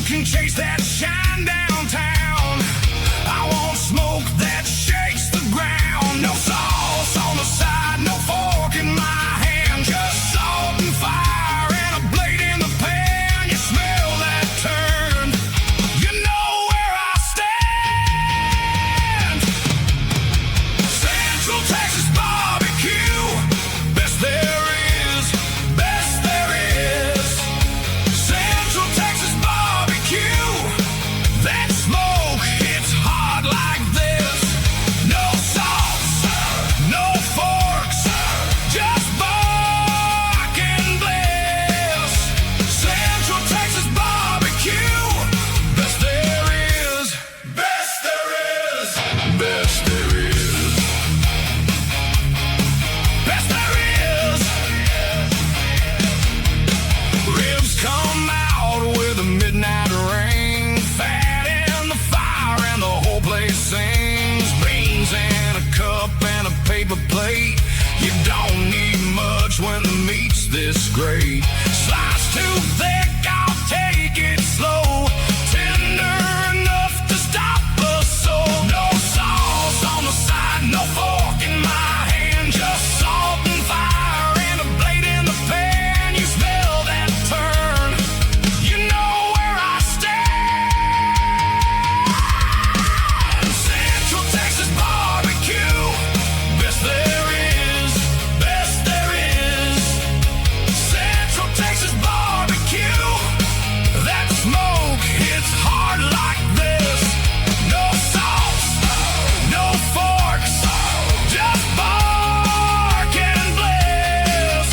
can chase that shine downtown. I want smoke that shakes the ground. No sauce on the side, no fork in my hand, just salt and fire and a blade in the pan. You smell that turn, you know where I stand. Central Texas barbecue, best there is, best there is. Central Texas barbecue, that smoke hits hard like this. No sauce, no forks, just bark and bliss. Central Texas barbecue, best there is, best there is, best there is, best there is. Ribs come out with a midnight rain, fat in the fire and the whole place sings. Beans in a cup and a paper plate. You don't need much when the meat's this great. Slice too thick, I'll take it slow. Tender enough to stop the soul. No sauce on the side, no fork in my hand, just salt and fire and a blade in the pan. You smell that turn, you know where I stand. Central Texas barbecue, best there is, best there is. Central Texas barbecue, that smoke hits hard like this. No sauce, no forks, just bark and bliss.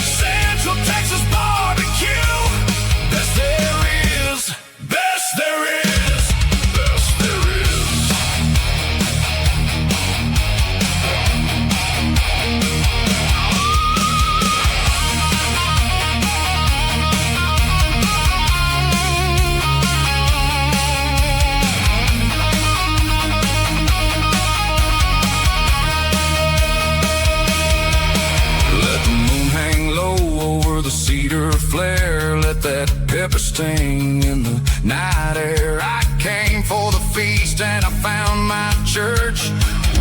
Central Texas barbecue, best there is, best there is, best there is. Let the moon hang low over the cedar flare. Let that pepper sting in the night air. I came for the feast and I found my church.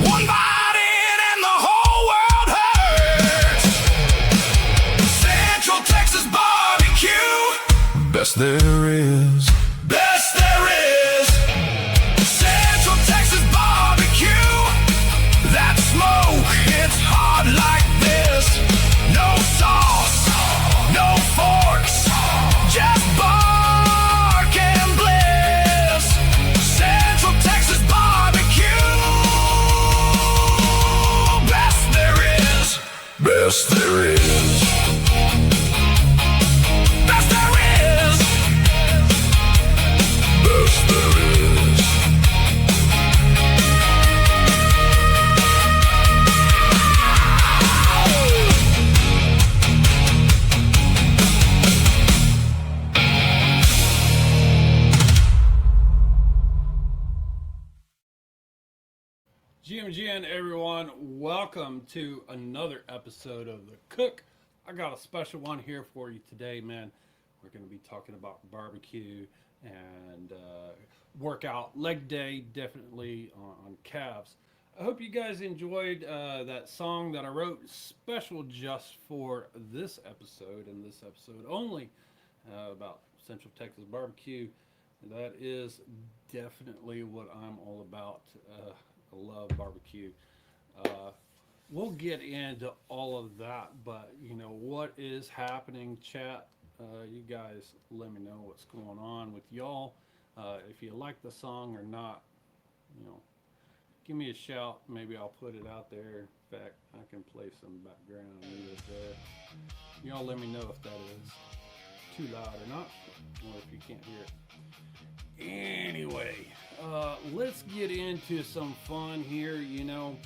One bite in and the whole world hurts. Central Texas barbecue, best there is, best there is. Central Texas barbecue, that smoke hits hard like this. No sauce, no forks, just bark and bliss. Central Texas barbecue, best there is, best there is, best there is, best there is. GMGN everyone, welcome to another episode of The Cook. I got a special one here for you today, man. We're going to be talking about barbecue and workout, leg day, definitely on calves. I hope you guys enjoyed that song that I wrote special just for this episode and this episode only about Central Texas barbecue. That is definitely what I'm all about. I love barbecue. We'll get into all of that, but you know what is happening, chat. You guys let me know what's going on with y'all. If you like the song or not, you know, give me a shout. Maybe I'll put it out there. In fact, I can play some background music there. Y'all let me know if that is too loud or not, or if you can't hear it. Anyway, let's get into some fun here. You know,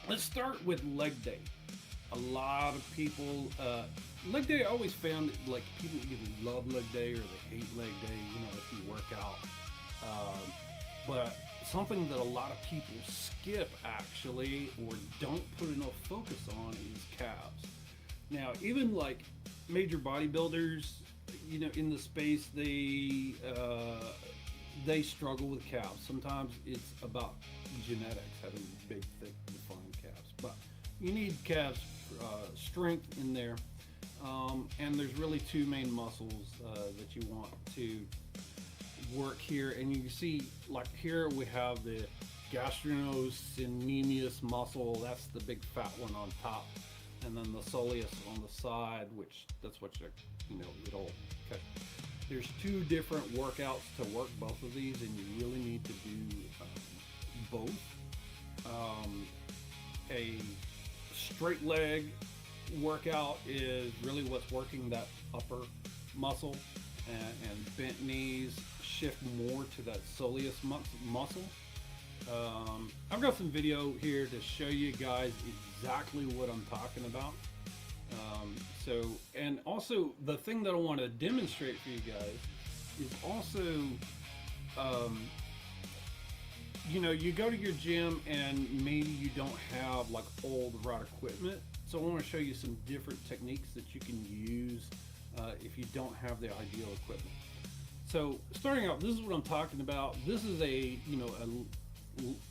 let's start with leg day. A lot of people, leg day, I always found that, like, people either love leg day or they hate leg day, you know, if you work out. But something that a lot of people skip, actually, or don't put enough focus on is calves. Now, even like major bodybuilders, you know, in the space, they struggle with calves. Sometimes it's about genetics, having big, thick, defined calves. But you need calves strength in there, and there's really two main muscles that you want to work here. And you can see, like here, we have the Gastrocnemius muscle. That's the big fat one on top, and then the Soleus on the side, which that's what you know, it'll. Okay. There's two different workouts to work both of these, and you really need to do both. A straight leg workout is really what's working that upper muscle, and bent knees shift more to that soleus muscle. I've got some video here to show you guys exactly what I'm talking about. And also the thing that I want to demonstrate for you guys is also, you know, you go to your gym and maybe you don't have like all the right equipment. So I want to show you some different techniques that you can use if you don't have the ideal equipment. So starting out, this is what I'm talking about. This is a, you know, a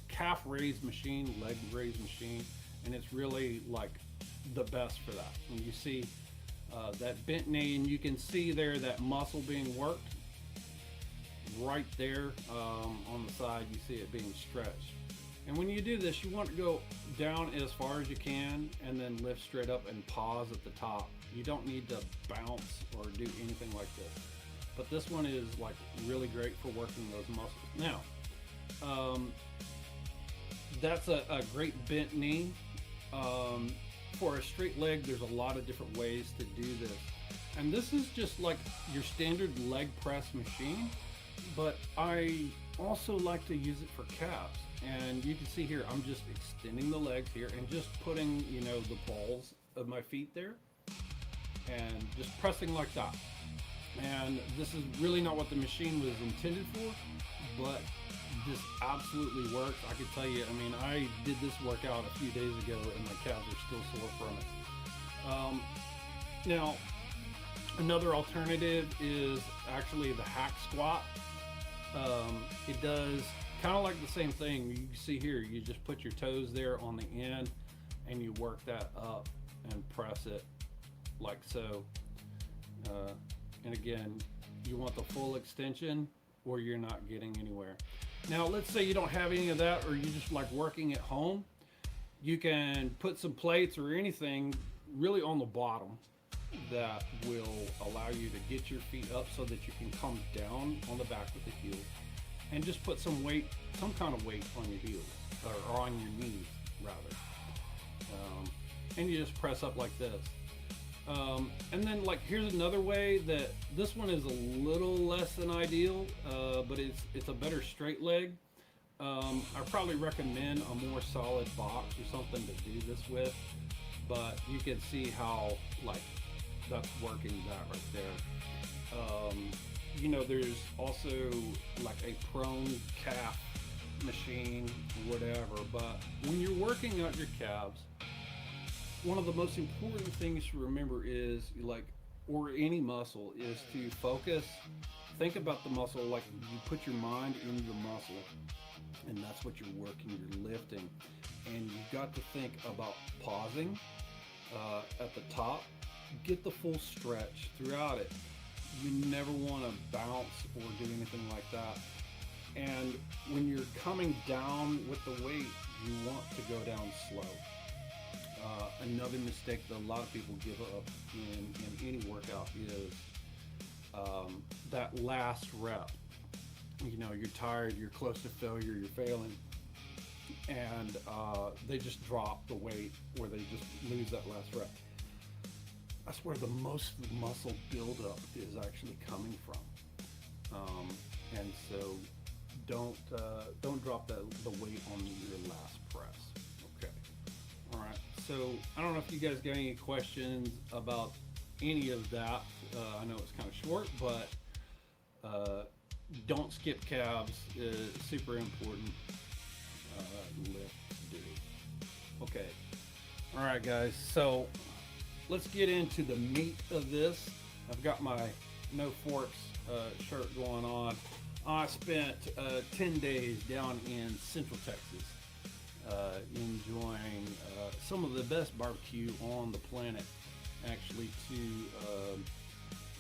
calf raised machine, leg raised machine, and it's really like the best for that. When you see that bent knee, and you can see there that muscle being worked right there on the side, you see it being stretched. And when you do this, you want to go down as far as you can and then lift straight up and pause at the top. You don't need to bounce or do anything like this. But this one is like really great for working those muscles. Now, that's a great bent knee. For a straight leg, there's a lot of different ways to do this. And this is just like your standard leg press machine, but I also like to use it for calves. And you can see here, I'm just extending the legs here and just putting, you know, the balls of my feet there and just pressing like that. And this is really not what the machine was intended for, but this absolutely works. I can tell you, I mean, I did this workout a few days ago and my calves are still sore from it. Now, another alternative is actually the hack squat. It does kind of like the same thing. You can see here, you just put your toes there on the end and you work that up and press it like so. And again, you want the full extension or you're not getting anywhere. Now, let's say you don't have any of that, or you just like working at home. You can put some plates or anything really on the bottom that will allow you to get your feet up so that you can come down on the back with the heels, and just put some weight, some kind of weight on your heels, or on your knees rather. And you just press up like this. And then like here's another way that this one is a little less than ideal, but it's a better straight leg. I probably recommend a more solid box or something to do this with, but you can see how like that's working that right there. You know, there's also like a prone calf machine, whatever, but when you're working out your calves, one of the most important things to remember is, like, or any muscle, is to focus. Think about the muscle like you put your mind in your muscle, and that's what you're working, you're lifting. And you've got to think about pausing at the top. Get the full stretch throughout it. You never want to bounce or do anything like that. And when you're coming down with the weight, you want to go down slow. Another mistake that a lot of people give up in any workout is that last rep. You know, you're tired, you're close to failure, you're failing, and they just drop the weight, or they just lose that last rep. That's where the most of the muscle buildup is actually coming from. And so don't drop the weight on your last press. Okay. All right. So I don't know if you guys got any questions about any of that. I know it's kind of short, but don't skip calves. Super important lift to do. Okay. All right, guys. So let's get into the meat of this. I've got my No Forks shirt going on. I spent 10 days down in Central Texas, enjoying some of the best barbecue on the planet. Actually, to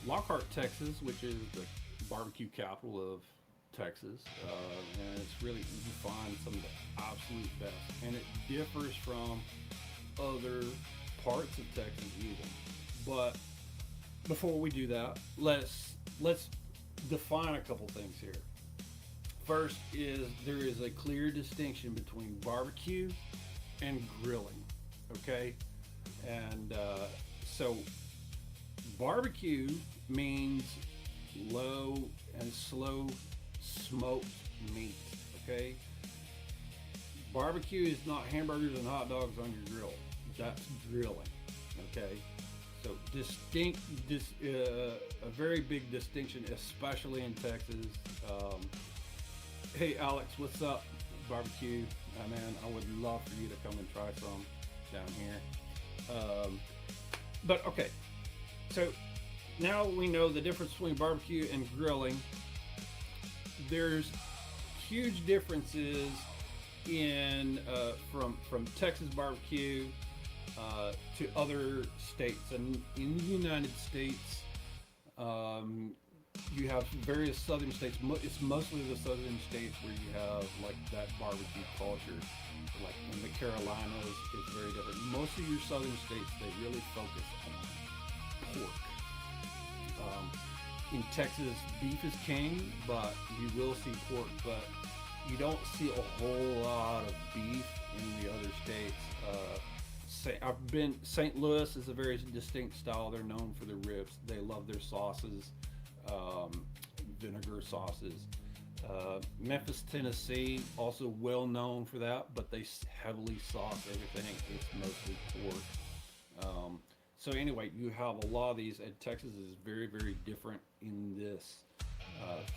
Lockhart, Texas, which is the barbecue capital of Texas, and it's really, you find some of the absolute best, and it differs from other parts of Texas even. But before we do that, let's define a couple things here. First is there is a clear distinction between barbecue and grilling, okay? And so barbecue means low and slow smoked meat, okay? Barbecue is not hamburgers and hot dogs on your grill. That's grilling, okay? So a very big distinction, especially in Texas. Hey Alex, what's up? Barbecue, man, I would love for you to come and try some down here. But okay, so now we know the difference between barbecue and grilling. There's huge differences in from Texas barbecue to other states. And in the United States, you have various southern states. It's mostly the southern states where you have like that barbecue culture. Like in the Carolinas, it's very different. Most of your southern states, they really focus on pork. In Texas, beef is king, but you will see pork, but you don't see a whole lot of beef in the other states. St. Louis is a very distinct style. They're known for their ribs. They love their sauces, vinegar sauces. Memphis, Tennessee, also well known for that, but they heavily sauce everything. It's mostly pork. So anyway, you have a lot of these, and Texas is very, very different in this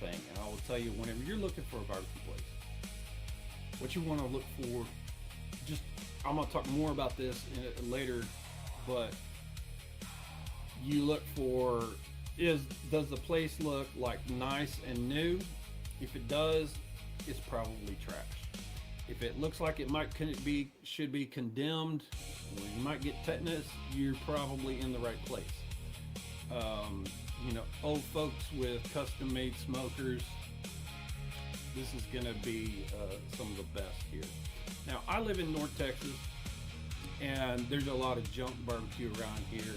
thing. And I will tell you, whenever you're looking for a barbecue place, what you want to look for, just, I'm going to talk more about this later, but you look for, does the place look like nice and new? If it does, it's probably trash. If it looks like it should be condemned, you might get tetanus, you're probably in the right place. You know, old folks with custom made smokers, this is gonna be some of the best here. Now, I live in North Texas, and there's a lot of junk barbecue around here.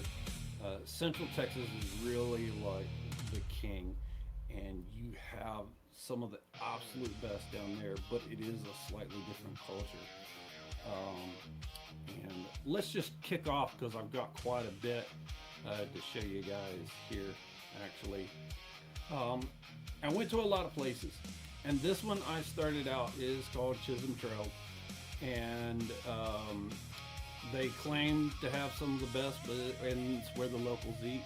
Central Texas is really like the king, and you have some of the absolute best down there, but it is a slightly different culture. And let's just kick off, because I've got quite a bit to show you guys here, actually. I went to a lot of places, and this one I started out is called Chisholm Trail, and they claim to have some of the best, and it's where the locals eat.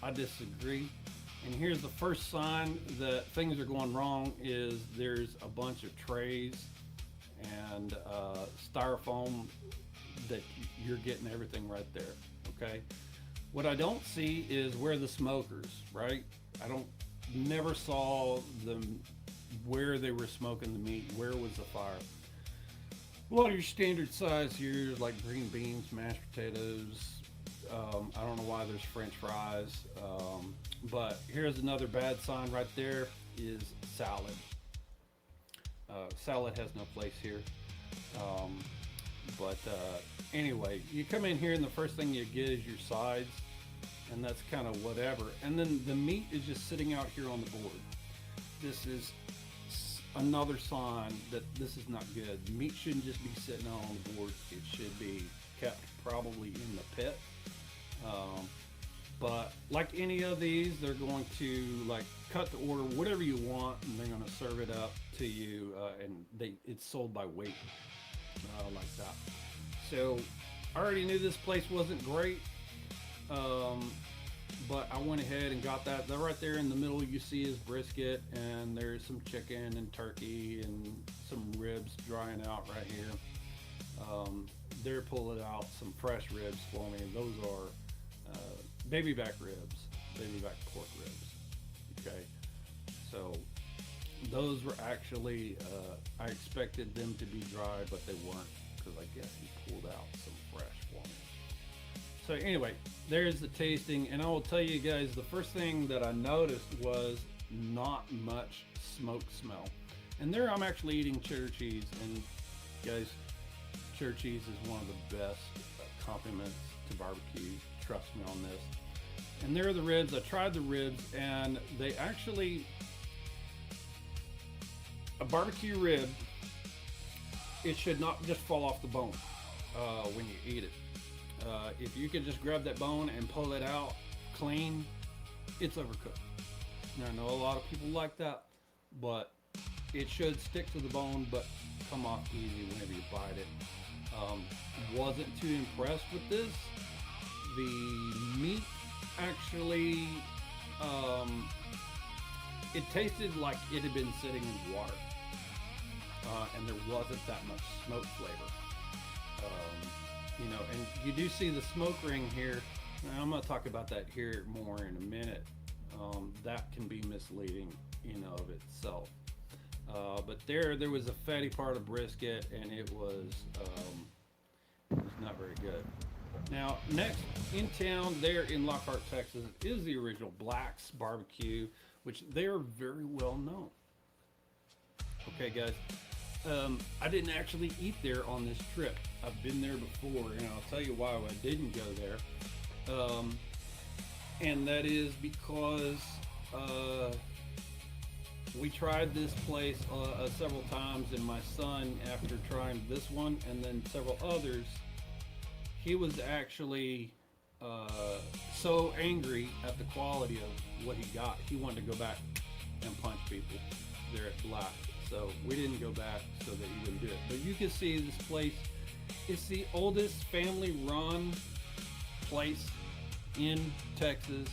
I disagree. And here's the first sign that things are going wrong is there's a bunch of trays and styrofoam that you're getting everything right there, okay? What I don't see is where the smokers, right? Never saw them where they were smoking the meat, where was the fire. A lot of your standard size here is like green beans, mashed potatoes. I don't know why there's French fries, but here's another bad sign right there is salad. Salad has no place here. But anyway, you come in here and the first thing you get is your sides, and that's kind of whatever. And then the meat is just sitting out here on the board. This is another sign that this is not good. Meat shouldn't just be sitting out on the board. It should be kept probably in the pit. But like any of these, they're going to like cut the order, whatever you want, and they're going to serve it up to you, and it's sold by weight, like that. So I already knew this place wasn't great, but I went ahead and got that. They're right there in the middle. You see is brisket, and there's some chicken and turkey and some ribs drying out right here. They're pulling out some fresh ribs for me. Those are baby back ribs. baby back pork ribs. Okay, so those were actually, I expected them to be dry, but they weren't, because I guess he pulled out some fresh for me. So anyway, there's the tasting, and I will tell you guys, the first thing that I noticed was not much smoke smell. And there I'm actually eating cheddar cheese, and guys, cheddar cheese is one of the best compliments to barbecue. Trust me on this. And there are the ribs. I tried the ribs, and they actually, a barbecue rib, it should not just fall off the bone when you eat it. If you can just grab that bone and pull it out clean, it's overcooked. Now, I know a lot of people like that, but it should stick to the bone but come off easy whenever you bite it. Wasn't too impressed with this. The meat actually, it tasted like it had been sitting in water, and there wasn't that much smoke flavor. You know, and you do see the smoke ring here. And I'm going to talk about that here more in a minute. That can be misleading, you know, of itself. But there was a fatty part of brisket, and it was not very good. Now, next in town, there in Lockhart, Texas, is the original Black's Barbecue, which they are very well known. Okay, guys. I didn't actually eat there on this trip. I've been there before, and I'll tell you why I didn't go there. And that is because we tried this place several times, and my son, after trying this one and then several others, he was actually so angry at the quality of what he got, he wanted to go back and punch people there at Black. So we didn't go back so that he wouldn't do it. But you can see this place, it's the oldest family-run place in Texas,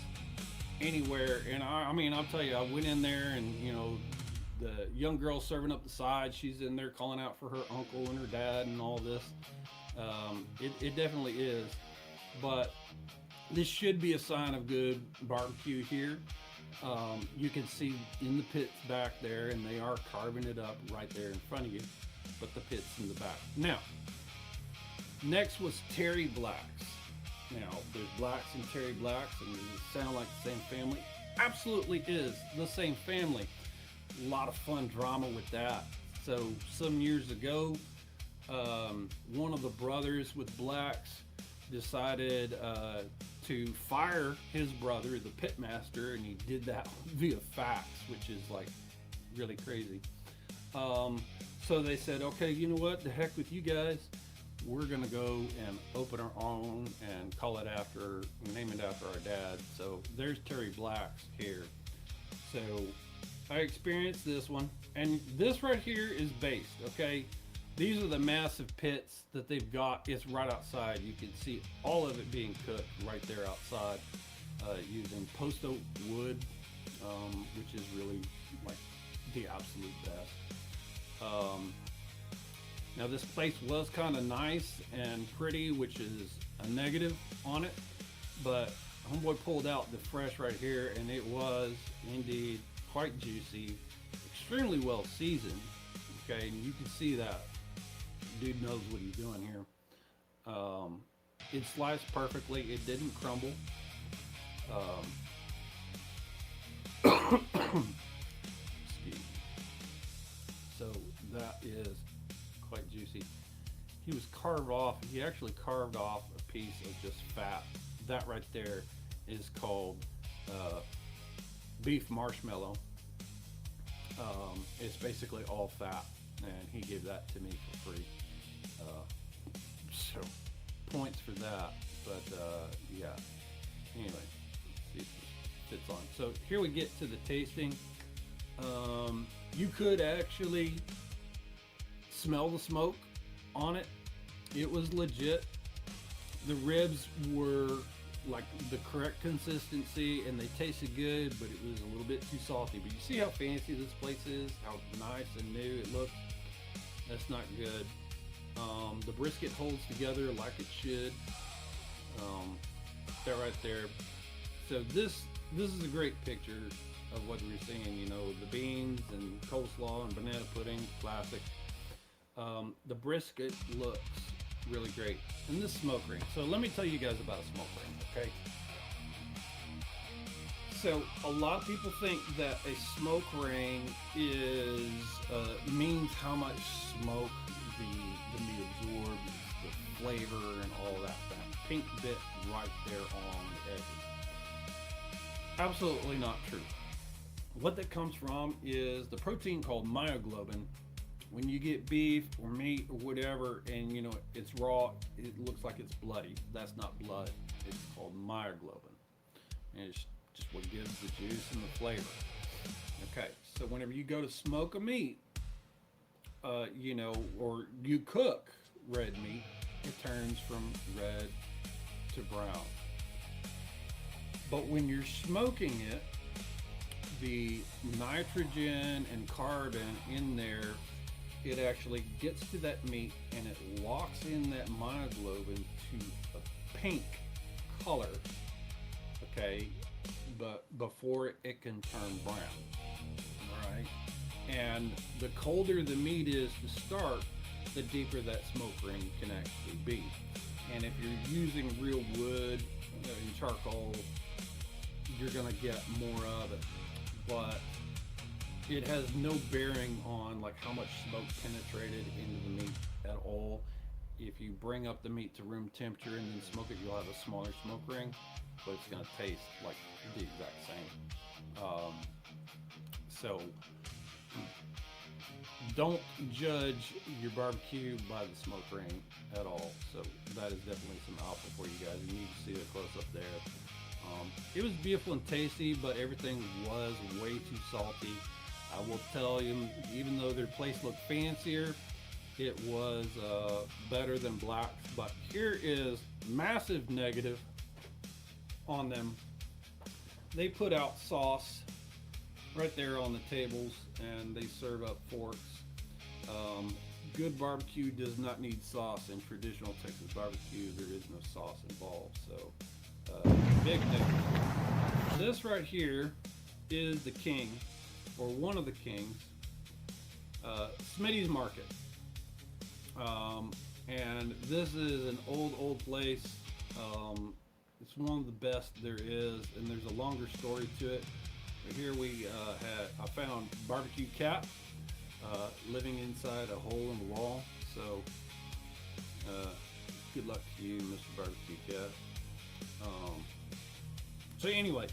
anywhere. And I mean, I'll tell you, I went in there, and you know, the young girl serving up the side, she's in there calling out for her uncle and her dad and all this. It definitely is. But this should be a sign of good barbecue here. You can see in the pits back there, and they are carving it up right there in front of you, but the pit's in the back. Now, next was Terry Black's. Now, there's Blacks and Terry Blacks, and they sound like the same family. Absolutely is the same family. A lot of fun drama with that. So, some years ago, one of the brothers with Blacks decided to fire his brother, the pitmaster, and he did that via fax, which is like really crazy. So they said, okay, you know what, the heck with you guys, we're gonna go and open our own and name it after our dad. So there's Terry Black's here. So I experienced this one, and this right here is based, okay? These are the massive pits that they've got. It's right outside. You can see all of it being cooked right there outside, using post oak wood, which is really like the absolute best. Now this place was kind of nice and pretty, which is a negative on it, but homeboy pulled out the fresh right here, and it was indeed quite juicy, extremely well seasoned. Okay, and you can see that dude knows what he's doing here. It sliced perfectly. It didn't crumble. Excuse me. So that is quite juicy. He was carved off. He actually carved off a piece of just fat. That right there is called beef marshmallow. It's basically all fat, and he gave that to me for free. So points for that, but yeah. Anyway, let's see if this fits on. So here we get to the tasting. You could actually smell the smoke on it. It was legit. The ribs were like the correct consistency, and they tasted good, but it was a little bit too salty. But you see how fancy this place is, how nice and new it looks. That's not good. The brisket holds together like it should. That right there. So this this is a great picture of what we're seeing. You know, the beans and coleslaw and banana pudding, classic. The brisket looks really great. And this smoke ring. So let me tell you guys about a smoke ring, okay? So a lot of people think that a smoke ring is means how much smoke the meat absorbs, the flavor and all that pink bit right there on the edges. Absolutely not true. What that comes from is the protein called myoglobin. When you get beef or meat or whatever and you know it's raw, it looks like it's bloody. That's not blood. It's called myoglobin. And it's just what gives the juice and the flavor. Okay, so whenever you go to smoke a meat, you know, or you cook red meat, it turns from red to brown. But when you're smoking it, the nitrogen and carbon in there, it actually gets to that meat and it locks in that myoglobin to a pink color, okay, but before it can turn brown, all right? And the colder the meat is to start, the deeper that smoke ring can actually be. And if you're using real wood and charcoal, you're gonna get more of it. But it has no bearing on like how much smoke penetrated into the meat at all. If you bring up the meat to room temperature and then smoke it, you'll have a smaller smoke ring, but it's gonna taste like the exact same. So don't judge your barbecue by the smoke ring at all. So that is definitely some alpha for you guys. You need to see the close up there. It was beautiful and tasty, but everything was way too salty. I will tell you, even though their place looked fancier, it was better than Black's. But here is massive negative on them. They put out sauce right there on the tables, and they serve up forks. Good barbecue does not need sauce. In traditional Texas barbecue, there is no sauce involved. So big negative. This right here is the king, or one of the kings, Smitty's Market. And this is an old place. It's one of the best there is, and there's a longer story to it. But here I found barbecue cat living inside a hole in the wall. So good luck to you, Mr. Barbecue Cat. So anyway,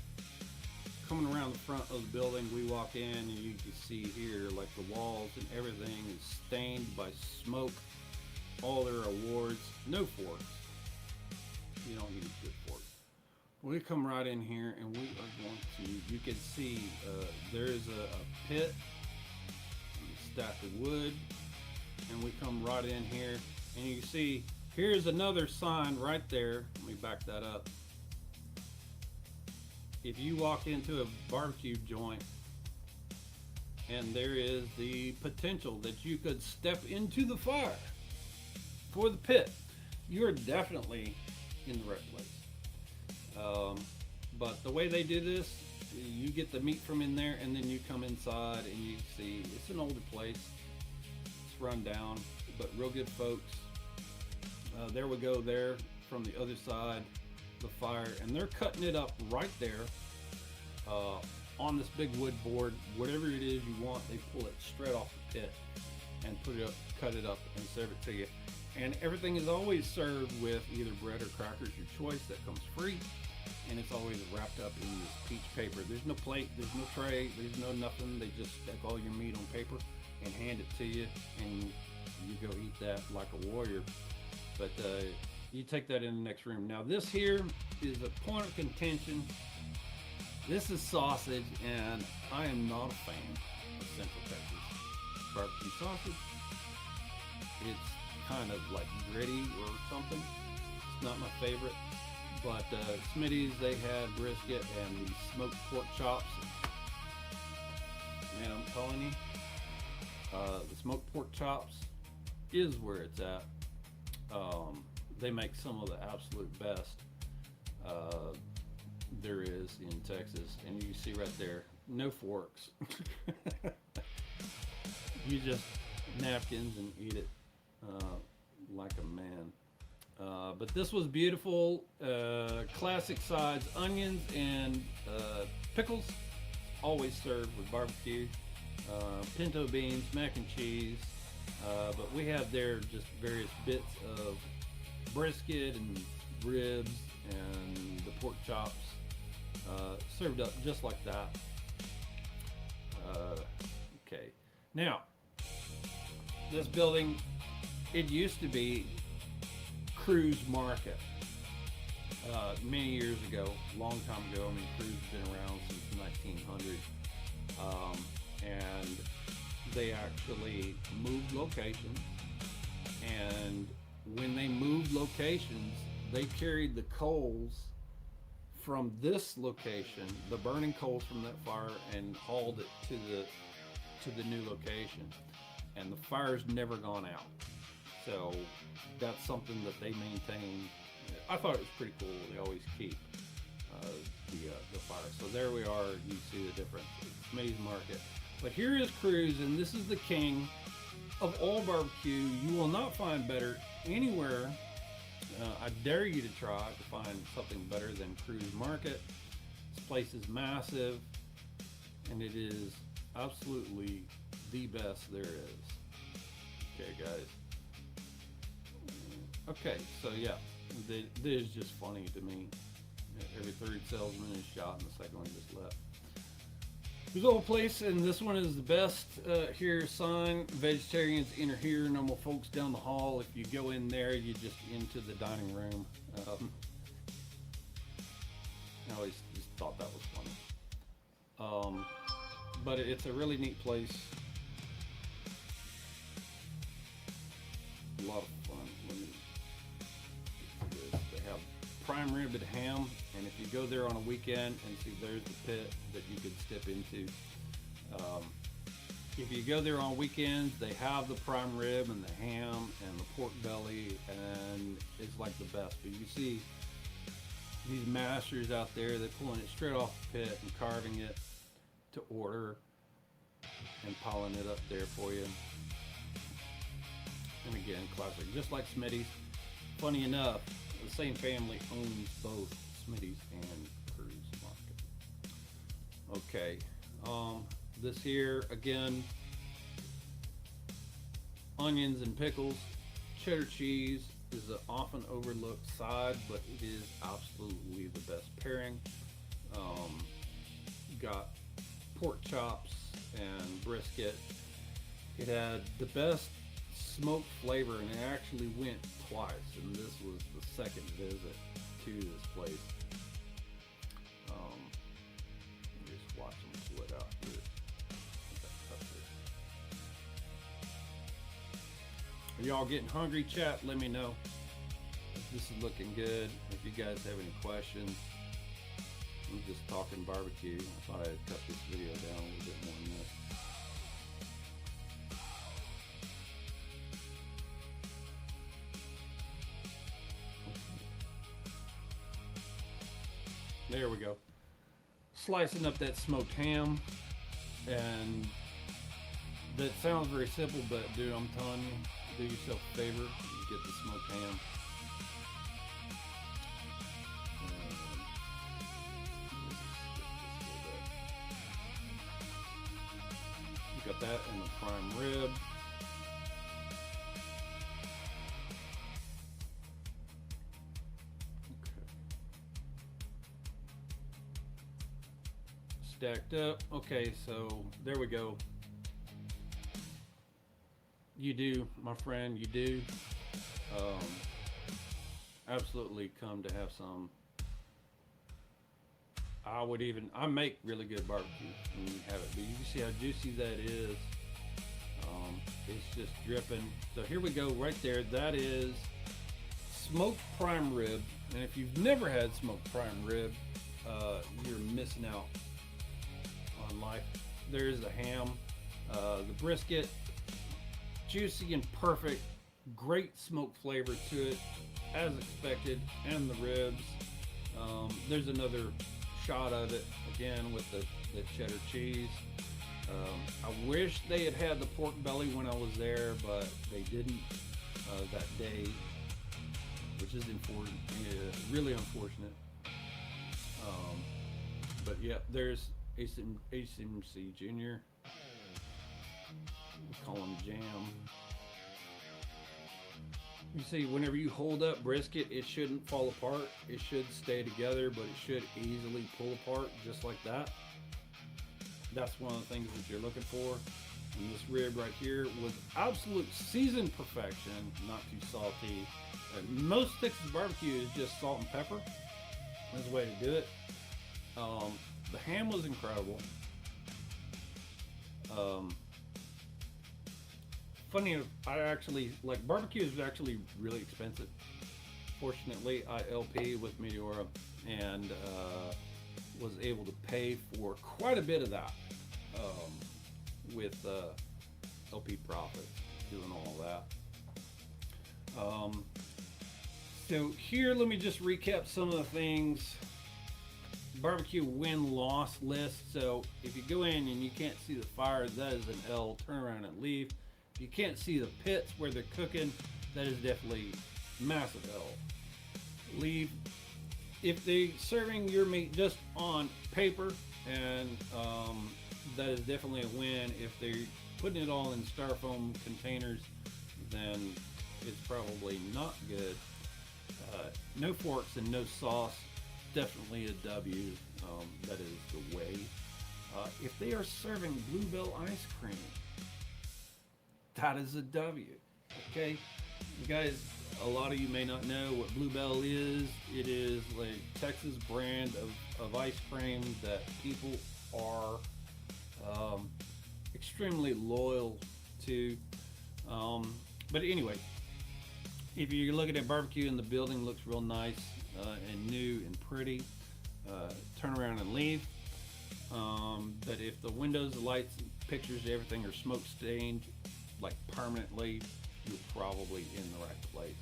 coming around the front of the building, we walk in and you can see here like the walls and everything is stained by smoke. All their awards, no forks. You don't need a good fork. We come right in here and we are going to, you can see there's a pit, a stack of wood, and we come right in here and you can see here's another sign right there. Let me back that up. If you walk into a barbecue joint and there is the potential that you could step into the fire for the pit, you're definitely in the right place. But the way they do this, you get the meat from in there and then you come inside and you see it's an older place. It's run down, but real good folks. There we go there from the other side, the fire, and they're cutting it up right there on this big wood board. Whatever it is you want, they pull it straight off the pit and put it up, cut it up and serve it to you. And everything is always served with either bread or crackers, your choice, that comes free. And it's always wrapped up in this peach paper. There's no plate, there's no tray, there's no nothing. They just stack all your meat on paper and hand it to you, and you go eat that like a warrior. But you take that in the next room. Now this here is a point of contention. This is sausage, and I am not a fan of Central Texas barbecue sausage. It's kind of like gritty or something. It's not my favorite. But Smitty's, they had brisket and the smoked pork chops. Man, I'm telling you, the smoked pork chops is where it's at. They make some of the absolute best there is in Texas. And you see right there, no forks. You just napkins and eat it like a man. But this was beautiful. Classic sides, onions and pickles, always served with barbecue. Pinto beans, mac and cheese. But we have there just various bits of brisket and ribs and the pork chops served up just like that. Okay, now this building, it used to be Kreuz Market. Many years ago, long time ago. I mean, Kreuz has been around since 1900, and they actually moved locations. And when they moved locations, they carried the coals from this location, the burning coals from that fire, and hauled it to the new location. And the fire's never gone out. So that's something that they maintain. I thought it was pretty cool. They always keep the fire. So there we are. You see the difference. It's Smitty's Market. But here is Kreuz, and this is the king of all barbecue. You will not find better anywhere. I dare you to try to find something better than Kreuz Market. This place is massive, and it is absolutely the best there is. Okay, guys. Okay, so yeah, this is just funny to me. Every third salesman is shot, and the second one just left. There's a little place, and this one is the best here. Sign: vegetarians enter here, normal folks down the hall. If you go in there, you just into the dining room. I always just thought that was funny. But it's a really neat place. A lot of fun. Let me get to this. They have prime ribbed ham, and if you go there on a weekend and see, there's the pit that you could step into. If you go there on weekends, they have the prime rib and the ham and the pork belly, and it's like the best. But you see these masters out there, they're pulling it straight off the pit and carving it to order and piling it up there for you. And again, classic, just like Smitty's. Funny enough, the same family owns both Smitty's and Kreuz Market. Okay, this here again, onions and pickles. Cheddar cheese is an often overlooked side, but it is absolutely the best pairing. Got pork chops and brisket. It had the best smoked flavor, and it actually went twice, and this was the second visit to this place. Just watch them split out here. Are y'all getting hungry, chat? Let me know if this is looking good. If you guys have any questions. I'm just talking barbecue. I thought I'd cut this video down a little bit more than this. There we go. Slicing up that smoked ham, and that sounds very simple, but dude, I'm telling you, do yourself a favor, get the smoked ham. You got that and the prime rib. Stacked up. Okay, so there we go. You do, my friend, you do. Absolutely come to have some. I make really good barbecue when you have it, but you can see how juicy that is. It's just dripping. So here we go, right there. That is smoked prime rib, and if you've never had smoked prime rib, you're missing out on life. There's the ham, the brisket, juicy and perfect, great smoke flavor to it, as expected, and the ribs. There's another shot of it again with the cheddar cheese. I wish they had had the pork belly when I was there, but they didn't that day, which is really unfortunate. But yeah, there's ACMC Junior. We call him Jam. You see, whenever you hold up brisket, it shouldn't fall apart. It should stay together, but it should easily pull apart just like that. That's one of the things that you're looking for. And this rib right here was absolute seasoned perfection, not too salty. Most Texas barbecue is just salt and pepper. That's the way to do it. The ham was incredible. Funny enough, I actually, like, barbecue is actually really expensive. Fortunately, I LP with Meteora and was able to pay for quite a bit of that with LP profits, doing all that. So here, let me just recap some of the things. BBQ Win loss list. So if you go in and you can't see the fire, that is an L. Turn around and leave. If you can't see the pits where they're cooking, that is definitely massive L. Leave. If they serving your meat just on paper, and that is definitely a win. If they're putting it all in styrofoam containers, then it's probably not good. No forks and no sauce, definitely a W. That is the way. If they are serving Bluebell ice cream, that is a W. Okay, you guys, a lot of you may not know what Bluebell is. It is like Texas brand of ice cream that people are extremely loyal to. But anyway, if you're looking at barbecue and the building looks real nice and new and pretty, turn around and leave. But if the windows, the lights, pictures, everything are smoke stained, like permanently, you're probably in the right place.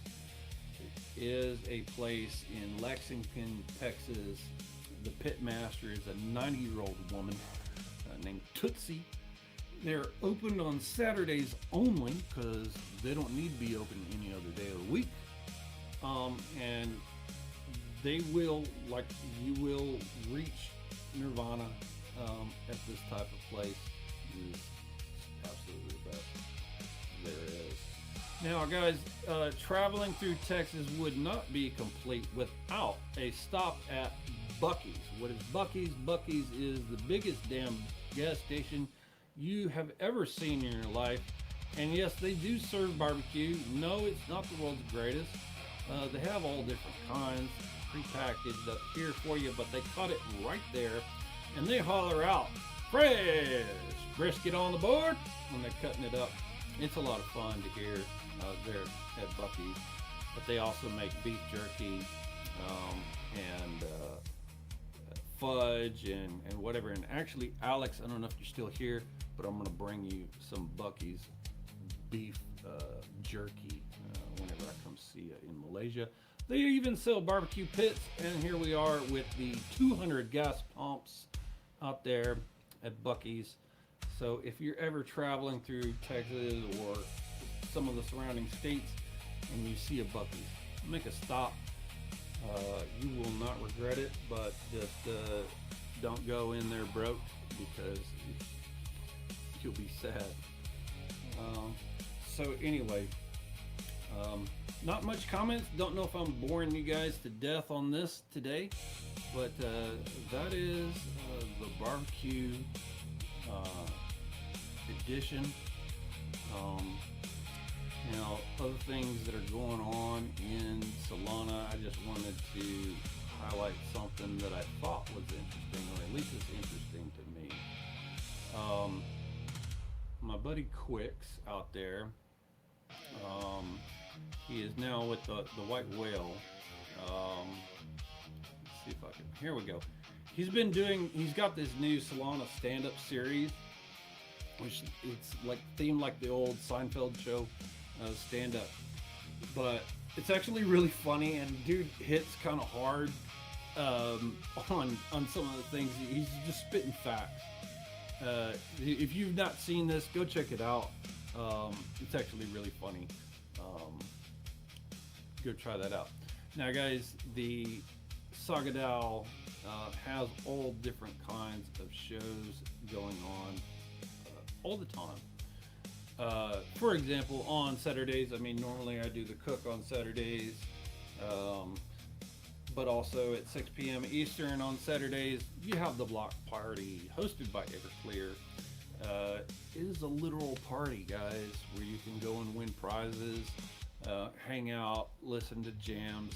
It is a place in Lexington, Texas. The pit master is a 90-year-old woman named Tootsie. They're open on Saturdays only because they don't need to be open any other day of the week. And they will, like, you will reach nirvana at this type of place. It is absolutely the best there is. Now, guys, traveling through Texas would not be complete without a stop at Buc-ees. What is Buc-ees? Buc-ees is the biggest damn gas station you have ever seen in your life. And yes, they do serve barbecue. No, it's not the world's greatest. They have all different kinds prepackaged up here for you, but they cut it right there, and they holler out, "Fresh brisket on the board," when they're cutting it up. It's a lot of fun to hear there at Buc-ee's. But they also make beef jerky and fudge and whatever. And actually, Alex, I don't know if you're still here, but I'm gonna bring you some Buc-ee's beef jerky whenever I come see you in Malaysia. They even sell barbecue pits, and here we are with the 200 gas pumps out there at Buc-ee's. So if you're ever traveling through Texas or some of the surrounding states and you see a Buc-ee's, make a stop. You will not regret it, but just don't go in there broke, because you'll be sad. So anyway, not much comments. Don't know if I'm boring you guys to death on this today, but that is the barbecue edition. Now, other things that are going on in Solana, I just wanted to highlight something that I thought was interesting, or at least it's interesting to me. My buddy Quicks out there, he is now with the White Whale. Let's see if I can, here we go. He's got this new Solana stand-up series, which it's like themed like the old Seinfeld show stand-up, but it's actually really funny, and dude hits kind of hard. on some of the things. He's just spitting facts. If you've not seen this, go check it out. It's actually really funny. Go try that out. Now, guys, the SagaDAO has all different kinds of shows going on all the time. For example, on Saturdays, I mean, normally I do the cook on Saturdays, but also at 6 p.m. Eastern on Saturdays, you have the block party hosted by Everclear. It is a literal party, guys, where you can go and win prizes, hang out, listen to jams.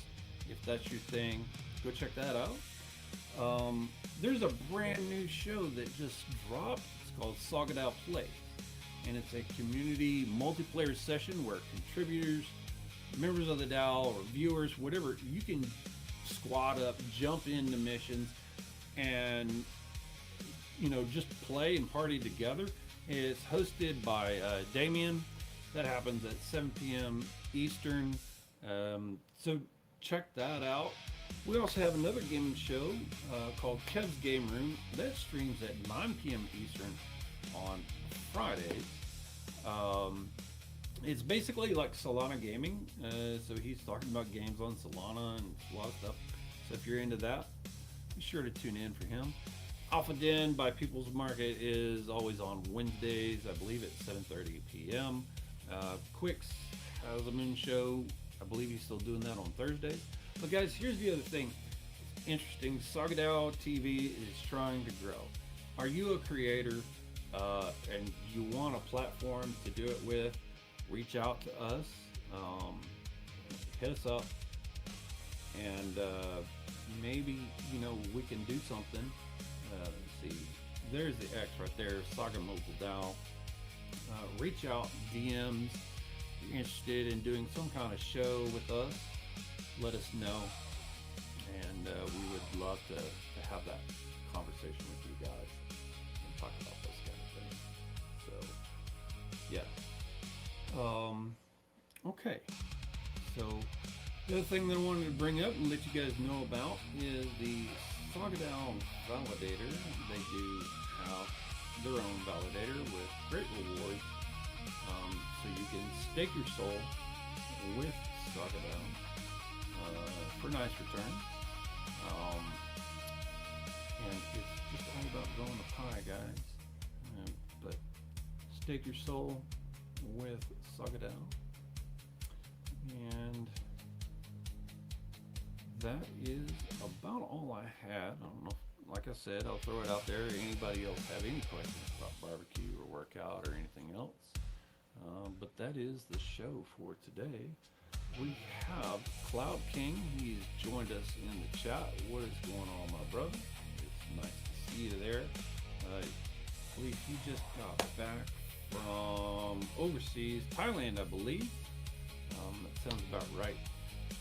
If that's your thing, go check that out. There's a brand new show that just dropped. It's called SagaDAO Play, and it's a community multiplayer session where contributors, members of the DAO, or viewers, whatever, you can squad up, jump into missions, and just play and party together. It's hosted by Damien. That happens at 7 p.m. Eastern. So check that out. We also have another gaming show called Kev's Game Room. That streams at 9 p.m. Eastern on Fridays. It's basically like Solana gaming. So he's talking about games on Solana and a lot of stuff. So if you're into that, be sure to tune in for him. Alpha Den by People's Market is always on Wednesdays, I believe at 7:30 p.m. Quicks has a moon show. I believe he's still doing that on Thursdays. But guys, here's the other thing. It's interesting. SagaDAO TV is trying to grow. Are you a creator and you want a platform to do it with? Reach out to us. Hit us up, and maybe we can do something. Let's see. There's the X right there. Saga Mobile DAO. Reach out, DMs. If you're interested in doing some kind of show with us, let us know, and we would love to have that conversation with you guys and talk about those kind of things. So, yeah. Okay. So, the other thing that I wanted to bring up and let you guys know about is the SagaDAO validator. They do have their own validator with great rewards. So you can stake your soul with SagaDAO for nice returns. And it's just all about growing the pie, guys. But stake your soul with SagaDAO. And that is about all I had. I don't know. Like I said, I'll throw it out there. Anybody else have any questions about barbecue or workout or anything else? But that is the show for today. We have Cloud King. He's joined us in the chat. What is going on, my brother? It's nice to see you there. I believe he just got back from overseas, Thailand, I believe. That sounds about right.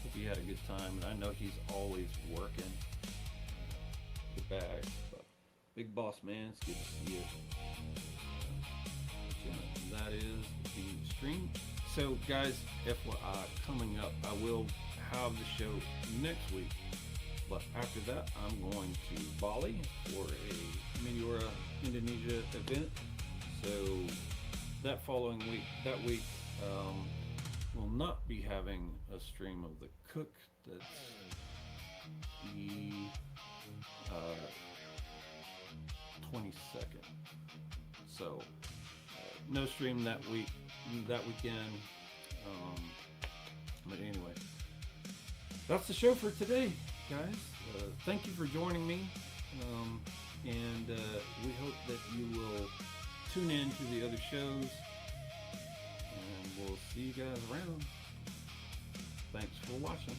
Hope he had a good time, and I know he's always working the bags. But big boss man, it's good to see you. That is the stream. So guys, FYI, coming up, I will have the show next week, but after that I'm going to Bali for a Meteora Indonesia event. So that following week, we'll not be having a stream of the cook. That's the 22nd. So no stream that weekend. But anyway, that's the show for today, guys. Thank you for joining me, and we hope that you will tune in to the other shows, and we'll see you guys around. Thanks for watching.